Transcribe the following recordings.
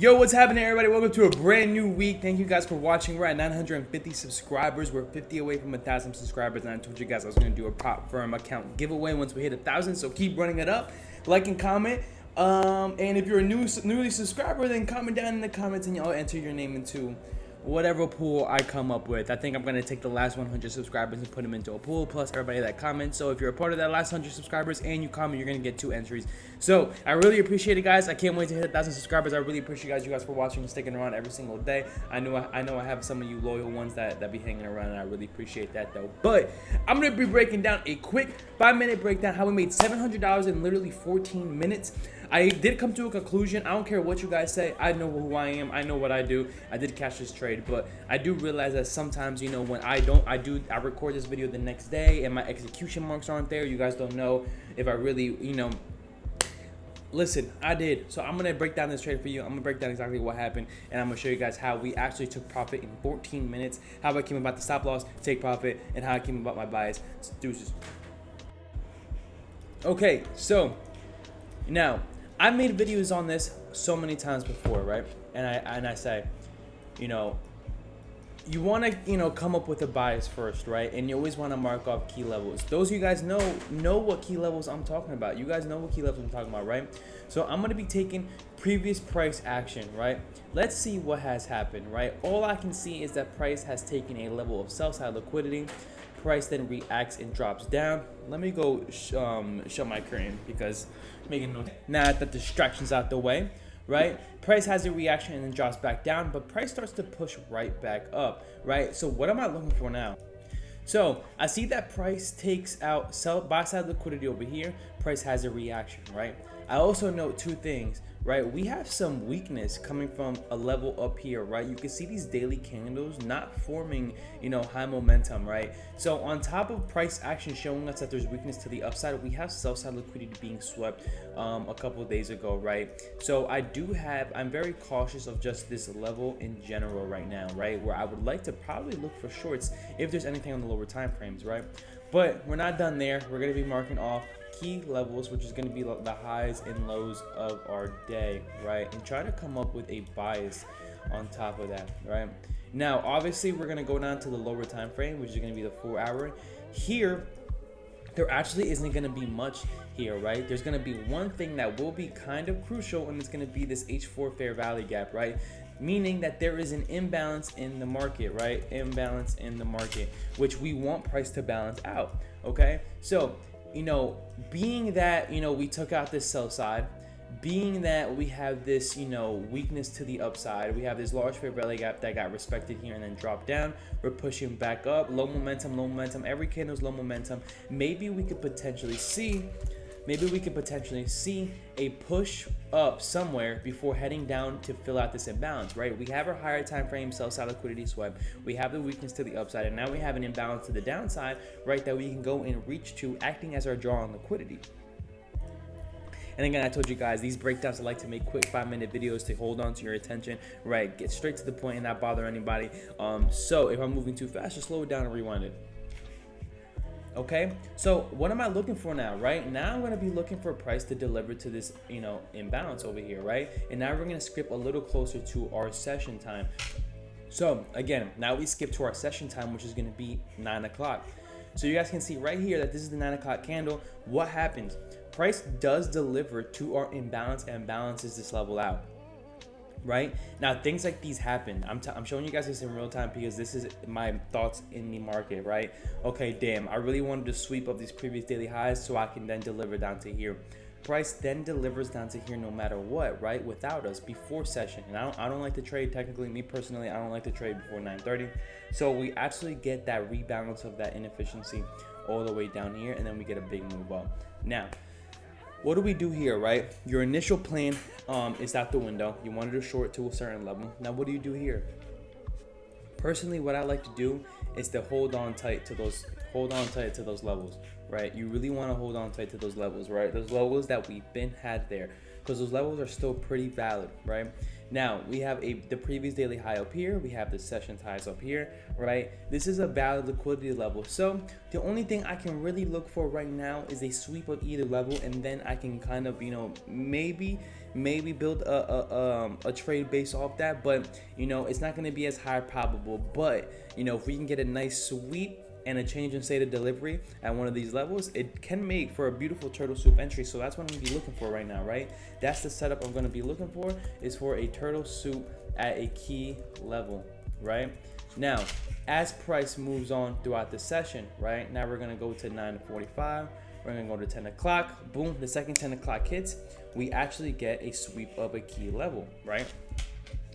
Yo, what's happening, everybody? Welcome to a brand new week. Thank you guys for watching. We're at 950 subscribers. We're 50 away from 1,000 subscribers, and I told you guys I was going to do a prop firm account giveaway once we hit 1,000, so keep running it up. Like and comment. And if you're a newly subscriber, then comment down in the comments and I'll enter your name into whatever pool I come up with. I think I'm going to take the last 100 subscribers and put them into a pool, plus everybody that comments. So if you're a part of that last 100 subscribers and you comment, you're going to get 2 entries. So I really appreciate it, guys. I can't wait to hit 1,000 subscribers. I really appreciate you guys for watching and sticking around every single day. I know I have some of you loyal ones that be hanging around, and I really appreciate that, though. But I'm going to be breaking down a quick 5-minute breakdown how we made $700 in literally 14 minutes. I did come to a conclusion. I don't care what you guys say. I know who I am. I know what I do. I did catch this trade, but I do realize that sometimes, you know, when I record this video the next day and my execution marks aren't there. You guys don't know if I really, you know, listen, I did. So I'm going to break down this trade for you. I'm going to break down exactly what happened, and I'm going to show you guys how we actually took profit in 14 minutes, how I came about the stop loss, take profit, and how I came about my bias. Deuces. Okay, so now I've made videos on this so many times before, right? And I say, you know, you want to, you know, come up with a bias first, right? And you always want to mark off key levels. Those of you guys know what key levels I'm talking about. You guys know what key levels I'm talking about, right? So I'm going to be taking previous price action, right? Let's see what has happened, right? All I can see is that price has taken a level of sell side liquidity. Price then reacts and drops down. Let me go shut my curtain because making noise. Now that the distraction's out the way, right? Price has a reaction and then drops back down, but price starts to push right back up, right? So what am I looking for now? So I see that price takes out buy side liquidity over here. Price has a reaction, right? I also note 2 things, right? We have some weakness coming from a level up here, right? You can see these daily candles not forming, you know, high momentum, right? So on top of price action showing us that there's weakness to the upside, we have sell side liquidity being swept a couple of days ago, right? So I'm very cautious of just this level in general right now, right? Where I would like to probably look for shorts if there's anything on the lower time frames, right? But we're not done there. We're going to be marking off key levels, which is going to be the highs and lows of our day, right? And try to come up with a bias on top of that, right? Now obviously we're going to go down to the lower time frame, which is going to be the 4-hour. Here there actually isn't going to be much here, right? There's going to be one thing that will be kind of crucial, and it's going to be this H4 fair value gap, right? Meaning that there is an imbalance in the market, right? Imbalance in the market, which we want price to balance out, okay? So, you know, being that, you know, we took out this sell side, being that we have this, you know, weakness to the upside, we have this large fair value gap that got respected here and then dropped down. We're pushing back up, low momentum, every candle's low momentum. Maybe we could potentially see a push up somewhere before heading down to fill out this imbalance, right? We have our higher time frame sell side liquidity swept. We have the weakness to the upside, and now we have an imbalance to the downside, right, that we can go and reach to, acting as our draw on liquidity. And again, I told you guys, these breakdowns, I like to make quick 5-minute videos to hold on to your attention, right? Get straight to the point and not bother anybody. So if I'm moving too fast, just slow it down and rewind it. Okay, so what am I looking for now, right? Now I'm going to be looking for a price to deliver to this, you know, imbalance over here, right? And now we're going to skip a little closer to our session time. So again, now we skip to our session time, which is going to be 9 o'clock. So you guys can see right here that this is the 9 o'clock candle. What happens? Price does deliver to our imbalance and balances this level out. Right now, things like these happen. I'm showing you guys this in real time because this is my thoughts in the market, right? Okay, damn, I really wanted to sweep up these previous daily highs so I can then deliver down to here. Price then delivers down to here no matter what, right? Without us before session. And I don't like to trade, technically, me personally, I don't like to trade before 9:30. So we actually get that rebalance of that inefficiency all the way down here, and then we get a big move up. Now, what do we do here, right? Your initial plan is out the window. You wanted to short to a certain level. Now, what do you do here? Personally, what I like to do is to hold on tight to those levels, right? You really want to hold on tight to those levels, right? Those levels that we've had there, because those levels are still pretty valid, right? Now we have the previous daily high up here. We have the session highs up here, right? This is a valid liquidity level. So the only thing I can really look for right now is a sweep of either level, and then I can kind of, maybe build a trade based off that. But it's not going to be as high probable. But if we can get a nice sweep and a change in state of delivery at one of these levels, it can make for a beautiful turtle soup entry. So that's what I'm gonna be looking for right now, right? That's the setup I'm gonna be looking for, is for a turtle soup at a key level, right? Now, as price moves on throughout the session, right? Now we're gonna go to 9:45. We're gonna go to 10 o'clock. Boom, the second 10 o'clock hits, we actually get a sweep of a key level, right?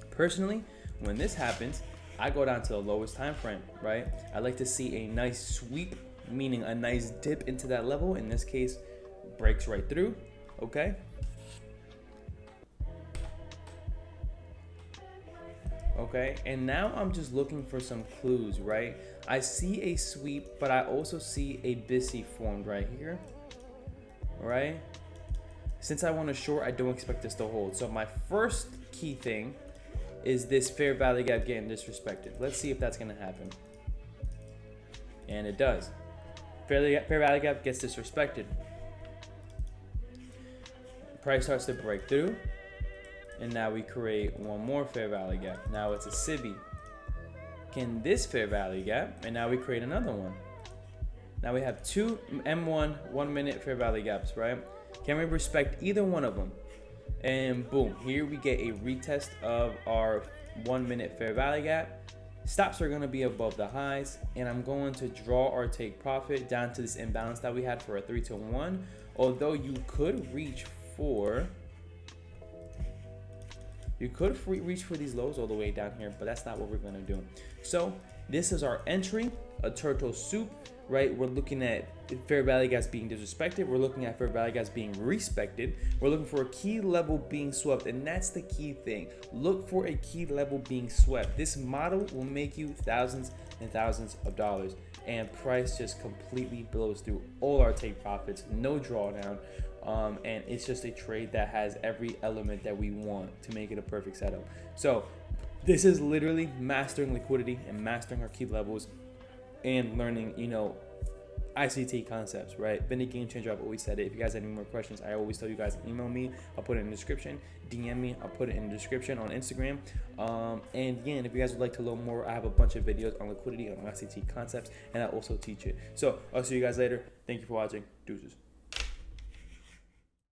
Personally, when this happens, I go down to the lowest time frame, right? I like to see a nice sweep, meaning a nice dip into that level. In this case, breaks right through, okay? Okay, and now I'm just looking for some clues, right? I see a sweep, but I also see a BISI formed right here, right? Since I want to short, I don't expect this to hold. So my first key thing is this fair value gap getting disrespected. Let's see if that's going to happen. And it does. Fair value gap gets disrespected. Price starts to break through. And now we create one more fair value gap. Now it's a SIBI. Can this fair value gap? And now we create another one. Now we have two M1 1 minute fair value gaps, right? Can we respect either one of them? And boom, here we get a retest of our 1 minute fair value gap. Stops are going to be above the highs, and I'm going to draw or take profit down to this imbalance that we had for a 3-to-1. Although you could reach for these lows all the way down here, but that's not what we're going to do. So this is our entry, a turtle soup, right? We're looking at fair value gaps being disrespected. We're looking at fair value gaps being respected. We're looking for a key level being swept, and that's the key thing. Look for a key level being swept. This model will make you thousands and thousands of dollars, and price just completely blows through all our take profits, no drawdown, and it's just a trade that has every element that we want to make it a perfect setup. So this is literally mastering liquidity and mastering our key levels and learning, ICT concepts, right? Been a game changer. I've always said it. If you guys have any more questions, I always tell you guys, email me. I'll put it in the description. DM me. I'll put it in the description on Instagram. And again, if you guys would like to learn more, I have a bunch of videos on liquidity and on ICT concepts, and I also teach it. So I'll see you guys later. Thank you for watching. Deuces.